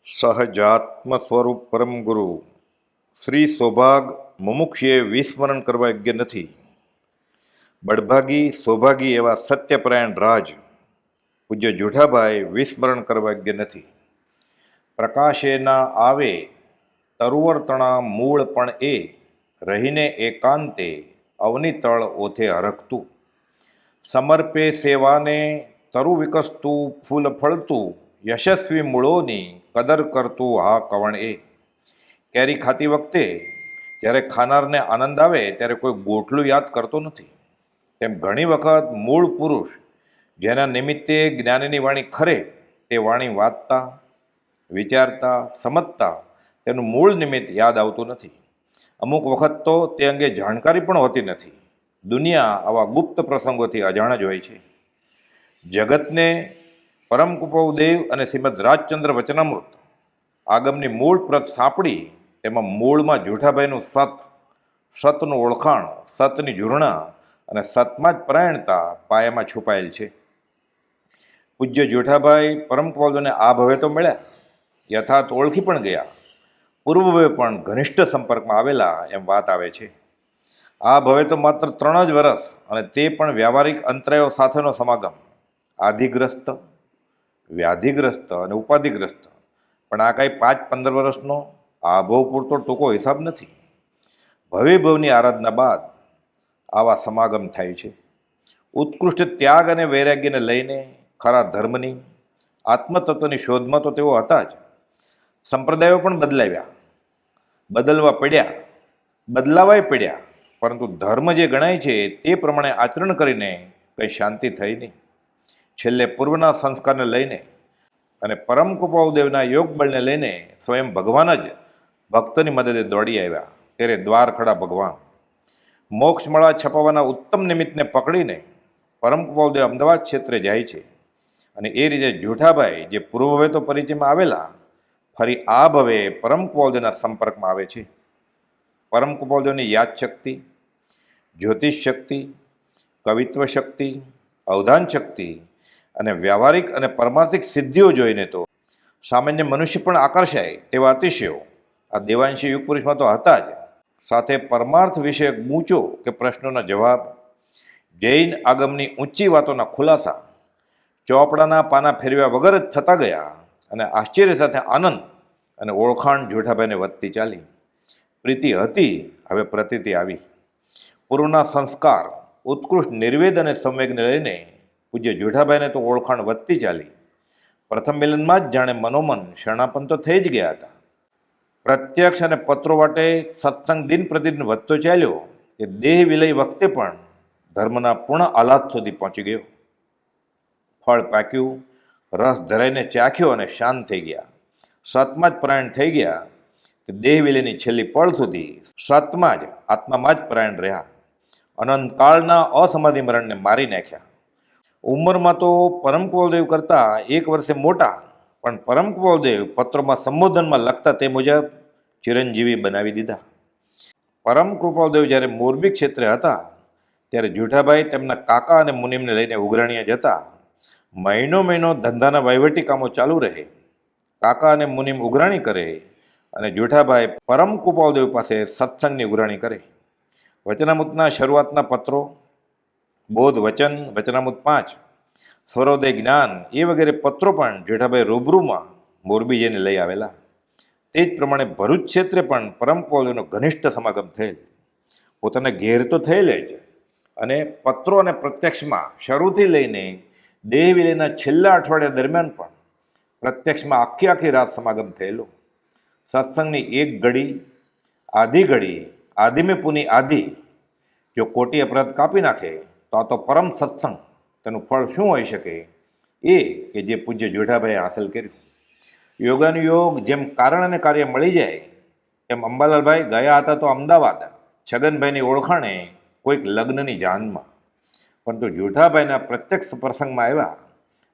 સહજાત્મ સ્વરૂપ પરમ ગુરુ શ્રી સૌભાગ મુમુક્ષુએ વિસ્મરણ કરવા યોગ્ય નથી. બળભાગી સૌભાગી એવા સત્યપરાયણ રાજ પૂજ્ય જુઠાભાઈ વિસ્મરણ કરવા યોગ્ય નથી. પ્રકાશે ના આવે તરુવર્તણા મૂળ પણ એ રહીને એકાંતે અવનીતળ ઓથે હરખતું. સમર્પે સેવાને તરુ વિકસતું ફૂલ ફળતું યશસ્વી મૂળોની કદર કરતું હા કવણ એ. કેરી ખાતી વખતે જ્યારે ખાનારને આનંદ આવે ત્યારે કોઈ ગોટલું યાદ કરતો નથી. તેમ ઘણી વખત મૂળ પુરુષ જેના નિમિત્તે જ્ઞાનીની વાણી ખરે તે વાણી વાંચતા વિચારતા સમજતા તેનું મૂળ નિમિત્ત યાદ આવતું નથી. અમુક વખત તો તે અંગે જાણકારી પણ હોતી નથી. દુનિયા આવા ગુપ્ત પ્રસંગોથી અજાણ જ હોય છે. જગતને પરમ કુપોદેવ અને શ્રીમદ રાજચંદ્ર વચનામૃત આગમની મૂળ પ્રત સાંપડી તેમાં મૂળમાં જુઠાભાઈનું સતનું ઓળખાણ, સતની ઝૂરણા અને સતમાં જ પરાયણતા પાયામાં છુપાયેલ છે. પૂજ્ય જુઠાભાઈ પરમ કુપોદેવને આ ભવે તો મળ્યા, યથાર્થ ઓળખી પણ ગયા, પૂર્વ ભવે પણ ઘનિષ્ઠ સંપર્કમાં આવેલા એમ વાત આવે છે. આ ભવે તો માત્ર 3 જ વર્ષ અને તે પણ વ્યવહારિક અંતરાયો સાથેનો સમાગમ. આધિગ્રસ્ત, વ્યાધિગ્રસ્ત અને ઉપાધિગ્રસ્ત. પણ આ કાંઈ 5-15 વર્ષનો આ ભવ પૂરતો ટૂંકો હિસાબ નથી. ભવે ભવની આરાધના બાદ આવા સમાગમ થાય છે. ઉત્કૃષ્ટ ત્યાગ અને વૈરાગ્યને લઈને ખરા ધર્મની આત્મતત્વની શોધમાં તો તેઓ હતા જ. સંપ્રદાયો પણ બદલાવ્યા, બદલવા પડ્યા, બદલાવાય પડ્યા, પરંતુ ધર્મ જે ગણાય છે તે પ્રમાણે આચરણ કરીને કંઈ શાંતિ થઈ નહીં. છેલ્લે પૂર્વના સંસ્કારને લઈને અને પરમ કુપાદેવના યોગ બળને લઈને સ્વયં ભગવાન જ ભક્તની મદદે દોડી આવ્યા. ત્યારે દ્વારખડા ભગવાન મોક્ષમાળા છપાવવાના ઉત્તમ નિમિત્તને પકડીને પરમ કુપાદેવ અમદાવાદ ક્ષેત્રે જાય છે. અને એ રીતે જુઠાભાઈ જે પૂર્વ ભવે તો પરિચયમાં આવેલા ફરી આ ભવે પરમ કુપાદેવના સંપર્કમાં આવે છે. પરમ કુપાદેવની યાદ શક્તિ, જ્યોતિષ શક્તિ, કવિત્વ શક્તિ, અવધાન શક્તિ અને વ્યવહારિક અને પરમાર્થિક સિદ્ધિઓ જોઈને તો સામાન્ય મનુષ્ય પણ આકર્ષાય તેવા અતિશયો આ દેવાંશી યુગ પુરુષમાં તો હતા જ. સાથે પરમાર્થ વિષયક ગૂંચો કે પ્રશ્નોના જવાબ, જૈન આગમની ઊંચી વાતોના ખુલાસા ચોપડાના પાના ફેરવ્યા વગર જ થતા ગયા અને આશ્ચર્ય સાથે આનંદ અને ઓળખાણ જુઠાભાઈને વધતી ચાલી. પ્રીતિ હતી, હવે પ્રતીતિ આવી. પૂર્વના સંસ્કાર, ઉત્કૃષ્ટ નિર્વેદ અને સંવેગને લઈને પૂજ્ય જુઠાભાઈને તો ઓળખાણ વધતી ચાલી. પ્રથમ મિલનમાં જ જાણે મનોમન શરણાપન તો થઈ જ ગયા હતા. પ્રત્યક્ષ અને પત્રો વાટે સત્સંગ દિન પ્રતિદિન વધતો ચાલ્યો કે દેહ વિલય વખતે પણ ધર્મના પૂર્ણ આહલાદ સુધી પહોંચી ગયો. ફળ પાક્યું, રસ ધરાઈને ચાખ્યો અને શાંત થઈ ગયા. સતમાં જ પરાયણ થઈ ગયા કે દેહ વિલયની છેલ્લી પળ સુધી સતમાં જ આત્મામાં જ પરાયણ રહ્યા. અનંતકાળના અસમાધિ મરણને મારી નાખ્યા. ઉંમરમાં તો પરમ કુપાદેવ કરતાં 1 વર્ષે મોટા, પણ પરમ કુપાદેવ પત્રોમાં સંબોધનમાં લખતા તે મુજબ ચિરંજીવી બનાવી દીધા. પરમ કૃપાદેવ જ્યારે મોરબી ક્ષેત્રે હતા ત્યારે જુઠાભાઈ તેમના કાકા અને મુનિમને લઈને ઉઘરાણીયા જતા. મહિનો ધંધાના વહીવટી કામો ચાલુ રહે. કાકા અને મુનિમ ઉઘરાણી કરે અને જુઠાભાઈ પરમ કૃપાદેવ પાસે સત્સંગની ઉઘરાણી કરે. વચનામૃતના શરૂઆતના પત્રો, બોધ વચન, વચનામૃત 5, સ્વરોદય જ્ઞાન એ વગેરે પત્રો પણ જેઠાભાઈ રૂબરૂમાં મોરબી જઈને લઈ આવેલા. તે જ પ્રમાણે ભરૂચ ક્ષેત્રે પણ પરમ કુપાદેવનો ઘનિષ્ઠ સમાગમ થયેલ. પોતાના ઘેર તો થયેલ જ અને પત્રો અને પ્રત્યક્ષમાં શરૂથી લઈને દેહ વિલયના છેલ્લા અઠવાડિયા દરમિયાન પણ પ્રત્યક્ષમાં આખી રાત સમાગમ થયેલો. સત્સંગની એક ઘડી, આધી ઘડી, આધિમે પુની આધી જો કોટી અપરાધ કાપી નાખે તો આ તો પરમ સત્સંગ, તેનું ફળ શું હોઈ શકે એ કે જે પૂજ્ય જુઠાભાઈએ હાંસલ કર્યું. યોગાનુયોગ જેમ કારણ અને કાર્ય મળી જાય તેમ અંબાલાલભાઈ ગયા હતા તો અમદાવાદ છગનભાઈની ઓળખાણે કોઈક લગ્નની જાનમાં, પરંતુ જુઠાભાઈના પ્રત્યક્ષ પ્રસંગમાં આવ્યા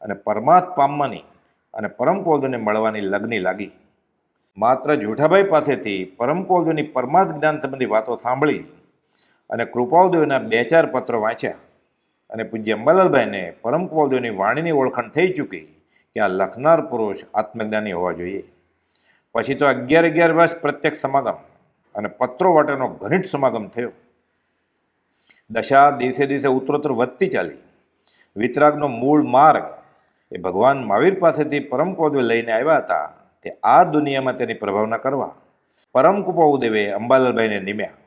અને પરમાર્થ પામવાની અને પરમ કુપાદેવને મળવાની લગ્ની લાગી. માત્ર જુઠાભાઈ પાસેથી પરમ કુપાદેવની પરમાર્થ જ્ઞાન સંબંધી વાતો સાંભળી અને કૃપાદેવના 2-4 પત્રો વાંચ્યા અને પૂજ્ય અંબાલાલભાઈને પરમ કુપાદેવની વાણીની ઓળખાણ થઈ ચૂકી કે આ લખનાર પુરુષ આત્મજ્ઞાની હોવા જોઈએ. પછી તો 11 વર્ષ પ્રત્યક્ષ સમાગમ અને પત્રો વાટેનો ઘનિષ્ઠ સમાગમ થયો. દશા દિવસે દિવસે ઉત્તરોત્તર વધતી ચાલી. વિતરાગનો મૂળ માર્ગ એ ભગવાન મહાવીર પાસેથી પરમ કુપાદેવ લઈને આવ્યા હતા તે આ દુનિયામાં તેની પ્રભાવના કરવા પરમ કુપાદેવે અંબાલાલભાઈને નિમ્યા.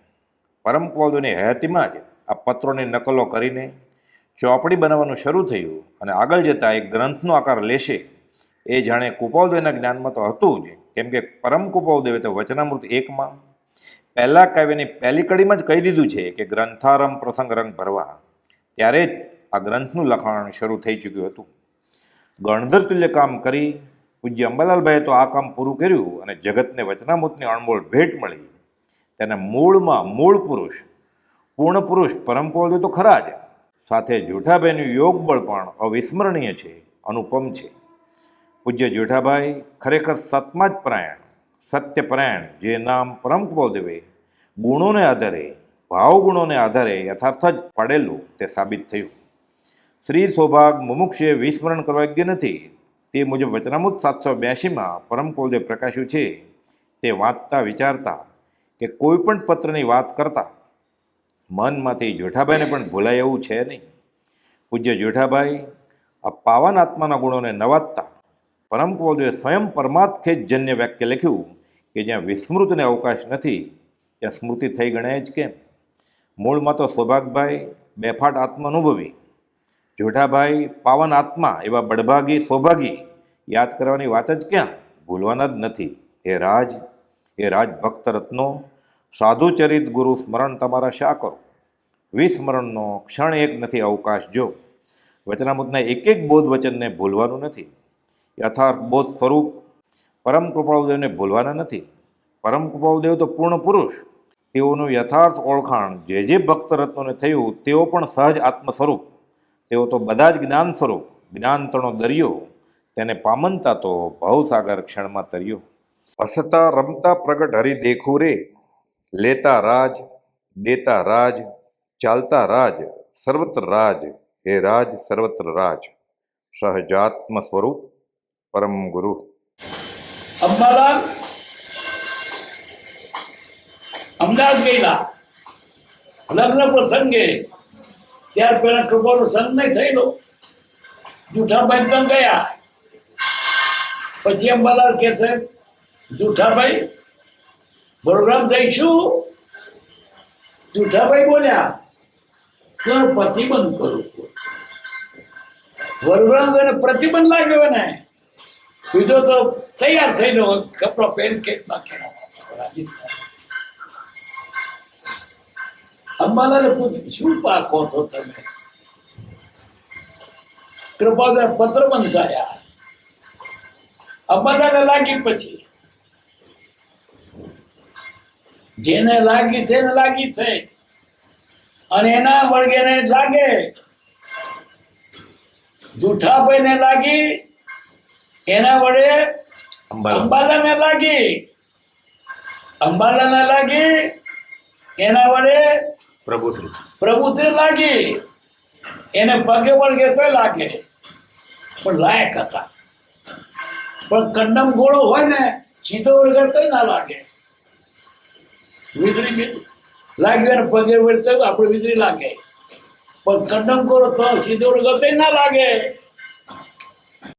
પરમ કુપાદેવની હયાતીમાં જ આ પત્રોની નકલો કરીને ચોપડી બનાવવાનું શરૂ થયું અને આગળ જતાં એક ગ્રંથનો આકાર લેશે એ જાણે કુપાદેવના જ્ઞાનમાં તો હતું જ, કેમ કે પરમ કુપાદેવે તો વચનામૃત 1માં પહેલા કાવ્યની પહેલી કડીમાં જ કહી દીધું છે કે ગ્રંથારંભ પ્રસંગ રંગ ભરવા. ત્યારે જ આ ગ્રંથનું લખાણ શરૂ થઈ ચૂક્યું હતું. ગણધર તુલ્ય કામ કરી પૂજ્ય અંબાલાલભાઈએ તો આ કામ પૂરું કર્યું અને જગતને વચનામૃતની અણમોલ ભેટ મળી. તેના મૂળમાં મૂળ પુરુષ પૂર્ણ પુરુષ પરમ કુપાદેવ તો ખરા જ, સાથે જેઠાભાઈનું યોગ બળ પણ અવિસ્મરણીય છે, અનુપમ છે. પૂજ્ય જેઠાભાઈ ખરેખર સતમાં જ પરાયણ, સત્યપરાયણ, જે નામ પરમ કુપાદેવે ગુણોને આધારે, ભાવગુણોને આધારે યથાર્થ જ પાડેલું તે સાબિત થયું. શ્રી સૌભાગ મુમુક્ષુએ વિસ્મરણ કરવા યોગ્ય નથી તે મુજબ વચનામૃત 782માં પરમ કુપાદેવે પ્રકાશ્યું છે. તે વાંચતા વિચારતા કે કોઈ પણ પત્રની વાત કરતા મનમાંથી જેઠાભાઈને પણ ભૂલાય એવું છે નહીં. પૂજ્ય જેઠાભાઈ આ પાવન આત્માના ગુણોને નવાજતા પરમ કુપાદેવે સ્વયં પરમાર્થખેજજન્ય વાક્ય લખ્યું કે જ્યાં વિસ્મૃતને અવકાશ નથી ત્યાં સ્મૃતિ થઈ ગણાય જ કેમ. મૂળમાં તો સૌભાગભાઈ બેફાટ આત્મા અનુભવી, જેઠાભાઈ પાવન આત્મા એવા બડભાગી સૌભાગી, યાદ કરવાની વાત જ ક્યાં, ભૂલવાના જ નથી. એ રાજ ભક્ત રત્નો, સાધુચરિત ગુરુ સ્મરણ તમારા શા કરો, વિસ્મરણનો ક્ષણ એક નથી અવકાશ જો. વચનામૃતના એક એક બોધ વચનને ભૂલવાનું નથી. યથાર્થ બોધ સ્વરૂપ પરમ કૃપાળુદેવને ભૂલવાના નથી. પરમ કૃપાળુદેવ તો પૂર્ણ પુરુષ, તેઓનું યથાર્થ ઓળખાણ જે ભક્ત રત્નોને થયું તેઓ પણ સહજ આત્મ સ્વરૂપ, તેઓ તો બધા જ જ્ઞાન સ્વરૂપ, જ્ઞાનતણો દરિયો, તેને પામનતા તો ભવસાગર ક્ષણમાં તર્યો. હસતા રમતા પ્રગટ હરિ દેખું રે, લેતા રાજ દેતા રાજ, ચાલતા રાજ સર્વત્ર રાજ, હે રાજ સર્વત્ર રાજ, સહજાત્મ સ્વરૂપ પરમ ગુરુ. અંબાલાલ અમદાવાદ ગયેલા લગ્ન પ્રસંગે, ત્યાર પેલા કૃપાનો સંગ નહીં થયેલો. જુઠાભાઈ તમ ગયા. પછી અંબાલાલ કે છે, જુઠાભાઈ પ્રોગ્રામ થઈશું. જુઠાભાઈ બોલ્યા કે પ્રતિબંધ કરું. વરગ્રામ જોઈને પ્રતિબંધ લાગ્યો ને, બીજો તો તૈયાર થઈને કપડા પહેરી કે નાખેલા. અંબાલાલે પૂછ્યું, શું પાકો છો તમે? કૃપાદાર પત્ર બંધાયા. અંબાલાલે લાગી, પછી જેને લાગી તેને લાગી છે અને એના વળગેને લાગે. જુઠાભાઈ ને લાગી, એના વડે અંબાલાને લાગી. અંબાલાને લાગી, એના વડે પ્રભુશ્રી લાગી. એને પગે વળગે તો લાગે, પણ લાયક હતા. પણ કંડમ ગોળો હોય ને, સીધો વળગે તો ના લાગે. વીજળી લાગ્યો ને પગે વળતો આપણે વીજળી લાગે, પણ કંડમ ગોળો તો સીધો વળગે તો ના લાગે.